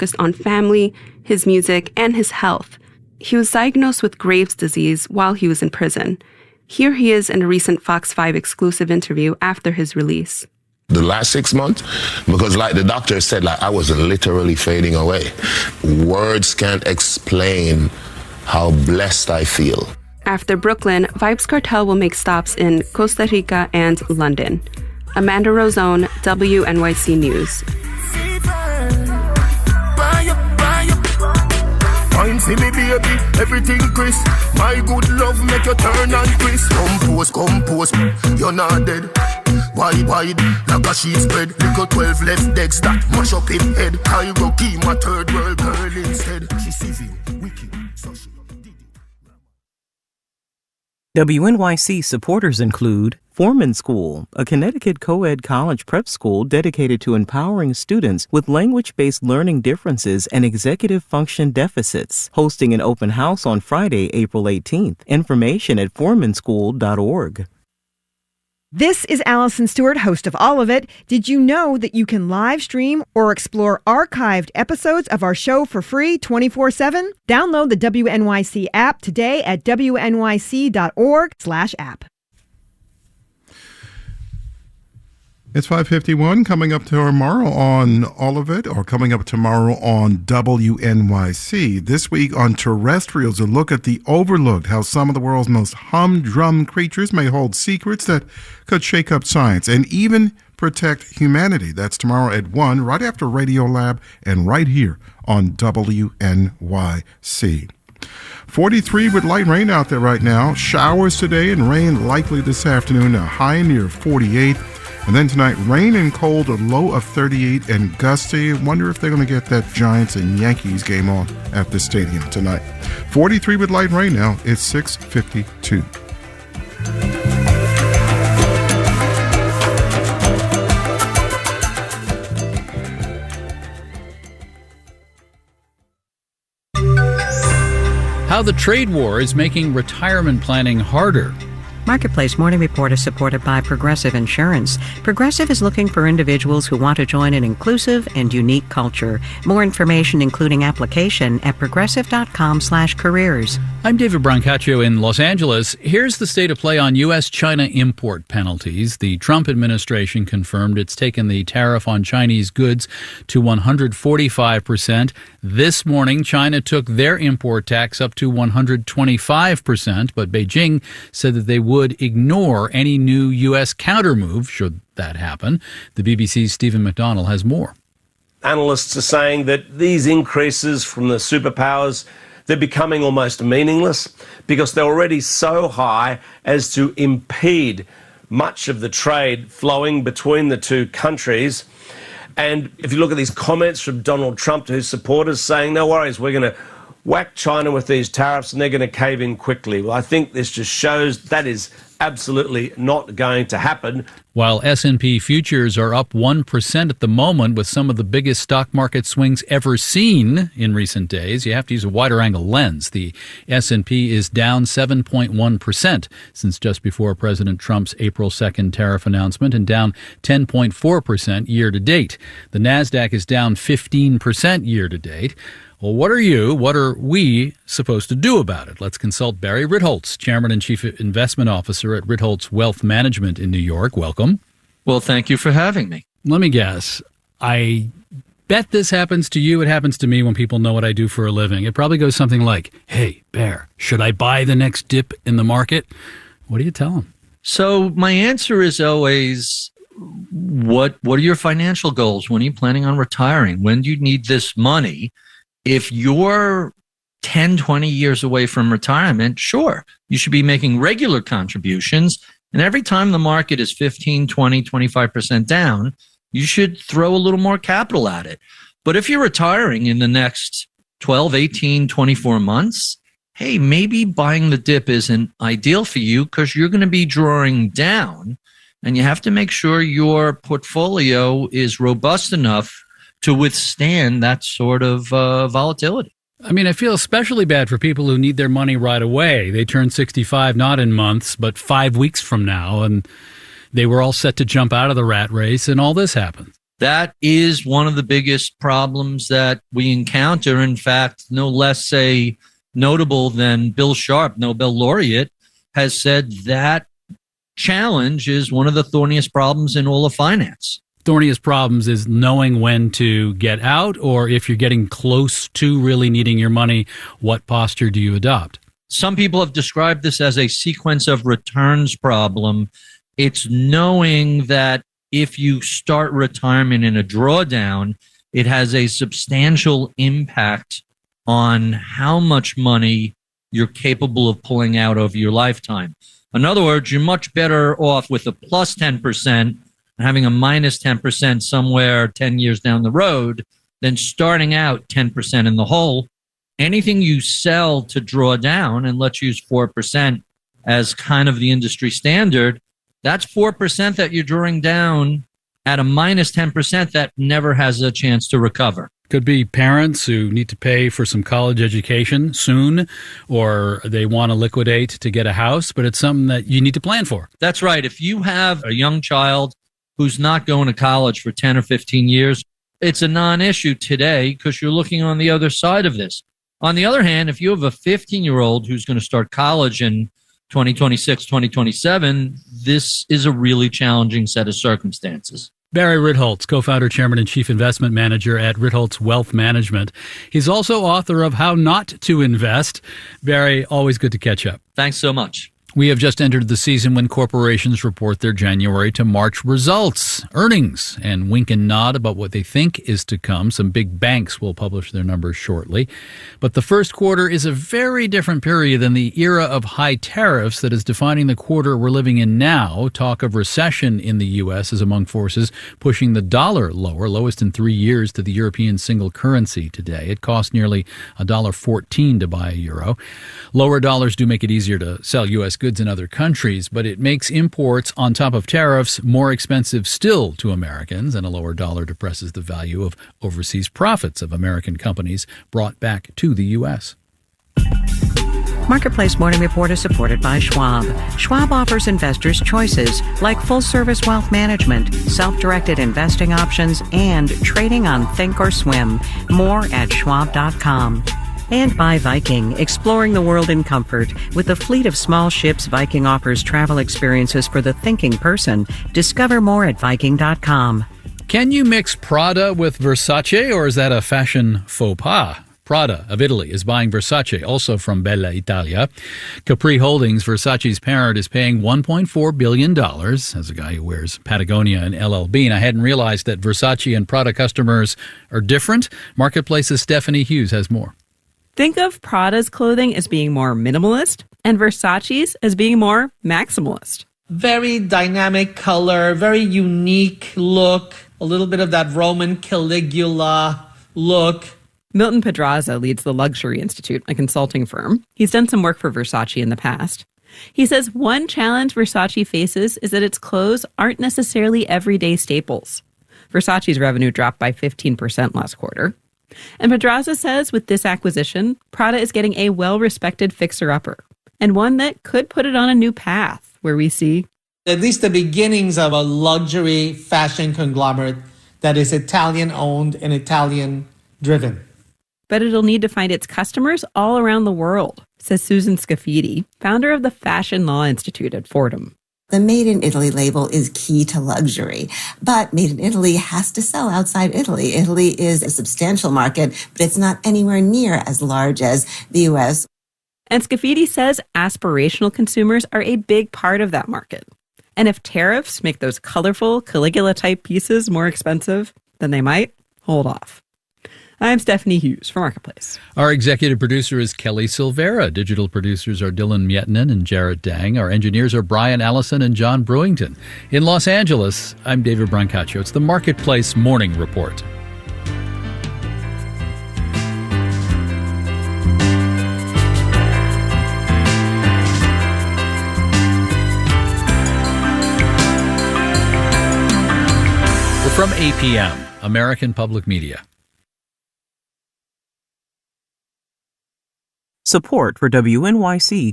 focused on family, his music, and his health. He was diagnosed with Graves' disease while he was in prison. Here he is in a recent Fox 5 exclusive interview after his release. The last 6 months, because like the doctor said, like I was literally fading away. Words can't explain how blessed I feel. After Brooklyn, Vybz Kartel will make stops in Costa Rica and London. Amanda Rosone, WNYC News. Fine, see me baby, everything crisp. My good love make you turn and twist. Compose, you're not dead. Wide, like a sheet spread. Little 12 left decks that mash up in head. I go keep my third world girl instead. She's civil, wicked, so she did it. WNYC supporters include Foreman School, a Connecticut co-ed college prep school dedicated to empowering students with language-based learning differences and executive function deficits, hosting an open house on Friday, April 18th. Information at foremanschool.org. This is Allison Stewart, host of All of It. Did you know that you can live stream or explore archived episodes of our show for free 24/7? Download the WNYC app today at wnyc.org/app. It's 5:51, coming up tomorrow on All of It, or coming up tomorrow on WNYC. This week on Terrestrials, a look at the overlooked, how some of the world's most humdrum creatures may hold secrets that could shake up science and even protect humanity. That's tomorrow at 1, right after Radiolab, and right here on WNYC. 43 with light rain out there right now. Showers today and rain likely this afternoon, a high near 48. And then tonight, rain and cold, a low of 38 and gusty. Wonder if they're going to get that Giants and Yankees game on at the stadium tonight. 43 with light rain now. It's 6:52. How the trade war is making retirement planning harder. Marketplace Morning Report is supported by Progressive Insurance. Progressive is looking for individuals who want to join an inclusive and unique culture. More information, including application, at progressive.com/careers. I'm David Brancaccio in Los Angeles. Here's the state of play on U.S.-China import penalties. The Trump administration confirmed it's taken the tariff on Chinese goods to 145%. This morning, China took their import tax up to 125%, but Beijing said that they would ignore any new U.S. countermove should that happen. The BBC's Stephen McDonnell has more. Analysts are saying that these increases from the superpowers, they're becoming almost meaningless because they're already so high as to impede much of the trade flowing between the two countries. And if you look at these comments from Donald Trump to his supporters saying, no worries, we're going to whack China with these tariffs and they're going to cave in quickly. Well, I think this just shows that is absolutely not going to happen. While S&P futures are up 1% at the moment, with some of the biggest stock market swings ever seen in recent days, you have to use a wider angle lens. The S&P is down 7.1% since just before President Trump's April 2nd tariff announcement, and down 10.4% year to date. The Nasdaq is down 15% year to date. Well, what are we supposed to do about it? Let's consult Barry Ritholtz, Chairman and Chief Investment Officer at Ritholtz Wealth Management in New York. Welcome. Well, thank you for having me. Let me guess. I bet this happens to you. It happens to me when people know what I do for a living. It probably goes something like, hey, Bear, should I buy the next dip in the market? What do you tell them? So my answer is always, what are your financial goals? When are you planning on retiring? When do you need this money? If you're 10, 20 years away from retirement, sure, you should be making regular contributions. And every time the market is 15, 20, 25% down, you should throw a little more capital at it. But if you're retiring in the next 12, 18, 24 months, hey, maybe buying the dip isn't ideal for you because you're going to be drawing down, and you have to make sure your portfolio is robust enough to withstand that sort of volatility. I mean, I feel especially bad for people who need their money right away. They turn 65 not in months, but 5 weeks from now, and they were all set to jump out of the rat race, and all this happened. That is one of the biggest problems that we encounter. In fact, no less notable than Bill Sharp, Nobel laureate, has said that challenge is one of the thorniest problems in all of finance. Thorniest problems is knowing when to get out, or if you're getting close to really needing your money, what posture do you adopt? Some people have described this as a sequence of returns problem. It's knowing that if you start retirement in a drawdown, it has a substantial impact on how much money you're capable of pulling out over your lifetime. In other words, you're much better off with a plus 10% and having a minus 10% somewhere 10 years down the road than starting out 10% in the hole. Anything you sell to draw down, and let's use 4% as kind of the industry standard, that's 4% that you're drawing down at a minus 10% that never has a chance to recover. Could be parents who need to pay for some college education soon, or they want to liquidate to get a house, but it's something that you need to plan for. That's right. If you have a young child who's not going to college for 10 or 15 years, it's a non-issue today because you're looking on the other side of this. On the other hand, if you have a 15-year-old who's going to start college in 2026, 2027, this is a really challenging set of circumstances. Barry Ritholtz, co-founder, chairman, and chief investment manager at Ritholtz Wealth Management. He's also author of How Not to Invest. Barry, always good to catch up. Thanks so much. We have just entered the season when corporations report their January to March results, earnings, and wink and nod about what they think is to come. Some big banks will publish their numbers shortly. But the first quarter is a very different period than the era of high tariffs that is defining the quarter we're living in now. Talk of recession in the U.S. is among forces pushing the dollar lower, lowest in 3 years, to the European single currency today. It costs nearly $1.14 to buy a euro. Lower dollars do make it easier to sell U.S. goods in other countries, but it makes imports on top of tariffs more expensive still to Americans, and a lower dollar depresses the value of overseas profits of American companies brought back to the U.S. Marketplace Morning Report is supported by Schwab. Schwab offers investors choices like full-service wealth management, self-directed investing options, and trading on Thinkorswim. More at schwab.com. And by Viking, exploring the world in comfort. With a fleet of small ships, Viking offers travel experiences for the thinking person. Discover more at Viking.com. Can you mix Prada with Versace, or is that a fashion faux pas? Prada of Italy is buying Versace, also from Bella Italia. Capri Holdings, Versace's parent, is paying $1.4 billion as a guy who wears Patagonia and LL Bean. I hadn't realized that Versace and Prada customers are different. Marketplace's Stephanie Hughes has more. Think of Prada's clothing as being more minimalist and Versace's as being more maximalist. Very dynamic color, very unique look, a little bit of that Roman Caligula look. Milton Pedraza leads the Luxury Institute, a consulting firm. He's done some work for Versace in the past. He says one challenge Versace faces is that its clothes aren't necessarily everyday staples. Versace's revenue dropped by 15% last quarter. And Pedraza says with this acquisition, Prada is getting a well-respected fixer-upper, and one that could put it on a new path where we see at least the beginnings of a luxury fashion conglomerate that is Italian-owned and Italian-driven. But it'll need to find its customers all around the world, says Susan Scafidi, founder of the Fashion Law Institute at Fordham. The Made in Italy label is key to luxury, but Made in Italy has to sell outside Italy. Italy is a substantial market, but it's not anywhere near as large as the U.S. And Scafidi says aspirational consumers are a big part of that market. And if tariffs make those colorful Caligula-type pieces more expensive, then they might hold off. I'm Stephanie Hughes for Marketplace. Our executive producer is Kelly Silvera. Digital producers are Dylan Miettinen and Jarrett Dang. Our engineers are Brian Allison and John Brewington. In Los Angeles, I'm David Brancaccio. It's the Marketplace Morning Report. We're from APM, American Public Media. Support for WNYC